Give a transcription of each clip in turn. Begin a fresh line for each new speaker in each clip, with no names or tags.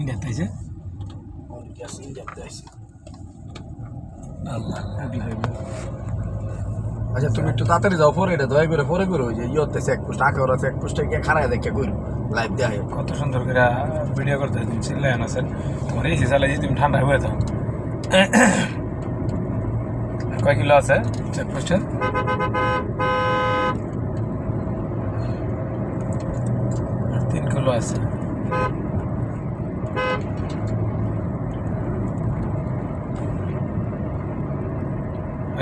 ইন্ডিয়াতে আছে
আচ্ছা তুমি একটু তাড়াতাড়ি যাও পরে এটা দয়া করে পরে করো ওই যে ইয়েতে চেকপোস্ট আঁকা চেকপোস্টে গিয়ে খারায় দেখে করো লাইভ দেয়
কত সুন্দর করে ভিডিও করতে তুমি চিল্লাই আছেন তোমার এসি চালাইছি তুমি ঠান্ডা হয়ে যাও কয় কিলো আছে চেকপোস্টে 3 কিলো আছে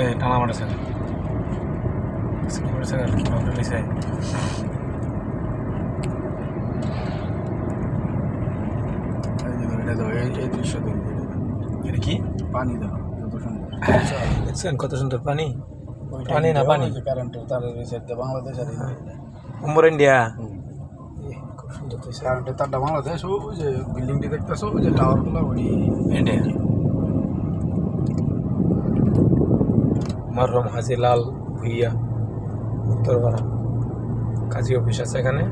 এই টানা মারছে কি ভাবে লিছে
এই দৃশ্য
এটা কি
পানি দেখো কত সুন্দর
দেখছেন কত সুন্দর পানি পানি না পানি
কারেন্টের তারের সাইডে বাংলাদেশ আর
উম্বর ইন্ডিয়া
খুব সুন্দর কারেন্টের তারটা বাংলাদেশ ওই যে বিল্ডিংটি দেখতেছো ওই যে টাওয়ারগুলো ওই
ইন্ডিয়া মররম হাজি লাল ভুইয়া উত্তরপাড়া কাজী অফিস আছে এখানে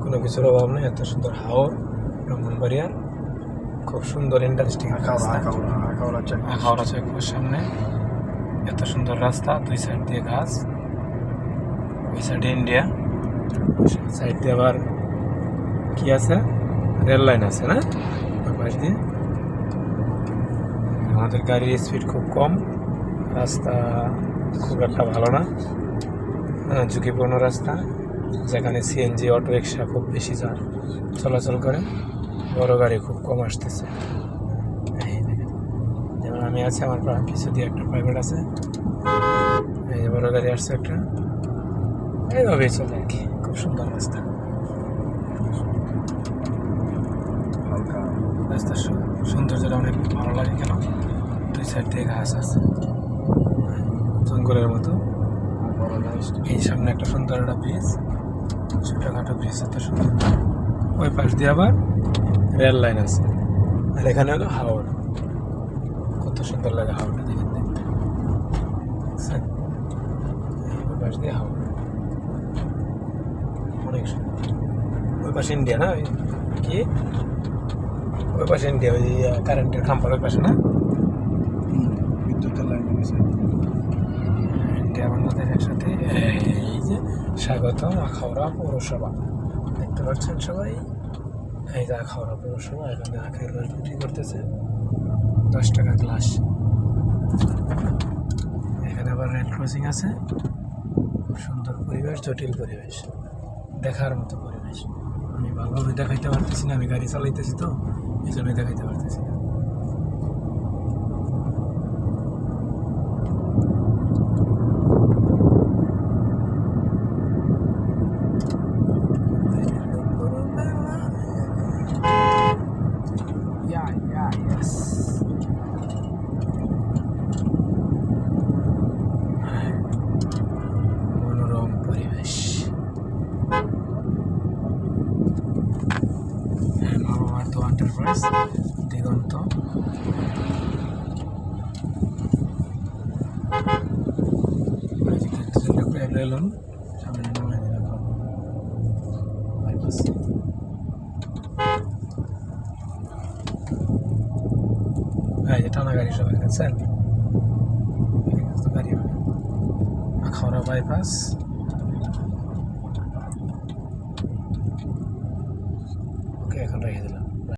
কোনো কিছুর অভাব নেই এত সুন্দর হাওর ব্রাহ্মণবাড়িয়ার খুব সুন্দর ইন্টারেস্টিং আখাওড়া চেকপোস্ট সামনে এত সুন্দর রাস্তা দুই সাইড দিয়ে গাছ ওই সাইডে ইন্ডিয়া সাইড দিয়ে আবার কি আছে রেল লাইন আছে না ওই পাশ দিয়ে আমাদের গাড়ির স্পিড খুব কম রাস্তা খুব একটা ভালো না ঝুঁকিপূর্ণ রাস্তা যেখানে সিএনজি অটো রিক্সা খুব বেশি চলাচল করে বড় গাড়ি খুব কম আসতেছে যেমন আমি আছি আমার পিছু দিয়ে একটা প্রাইভেট আছে এই যে বড় গাড়ি আসছে একটা এইভাবেই চলে আর কি খুব সুন্দর রাস্তা রাস্তার সৌন্দর্যটা অনেক ভালো লাগে কেন দুই সাইড দিয়ে ঘাস আছে জঙ্গলের মতো এই সামনে একটা সুন্দর একটা ব্রিজ ছোটখাটো ব্রিজ এত সুন্দর ওই পাশ দিয়ে আবার রেল লাইন আছে আর এখানে হলো হাওড় কত সুন্দর লাগে হাওড়টা দেখেন দেখতে ওই পাশ দিয়ে হাওড় অনেক সুন্দর ওই পাশে ইন্ডিয়া না কি ওই পাশে ইন্ডিয়া ওই কারেন্টের খাম্পার ওই পাশে না
বিদ্যুতের লাইন
ইন্ডিয়া বাংলাদেশ একসাথে এই যে স্বাগতম আখাউড়া পৌরসভা দেখতে পাচ্ছেন সবাই এই যে আখাউড়া পৌরসভা এখানে আখের রস বিক্রি করতেছে 10 টাকা গ্লাস এখানে আবার রেল ক্রসিং আছে খুব সুন্দর পরিবেশ জটিল পরিবেশ দেখার মতো পরিবেশ আমি ভালোভাবে দেখাইতে পারতেছি না আমি গাড়ি চালাইতেছি তো এই জন্যই দেখাইতে পারতেছি না মনোরম পরিবেশ মহাভারত এন্টারপ্রাইজ দিগন্ত রেলন সামনে নামাই দিলাম বাইপাস এই টানা গাড়ি সব এখানে স্যার গাড়ি আখাউড়া বাইপাস ওকে এখন রেখে দিলাম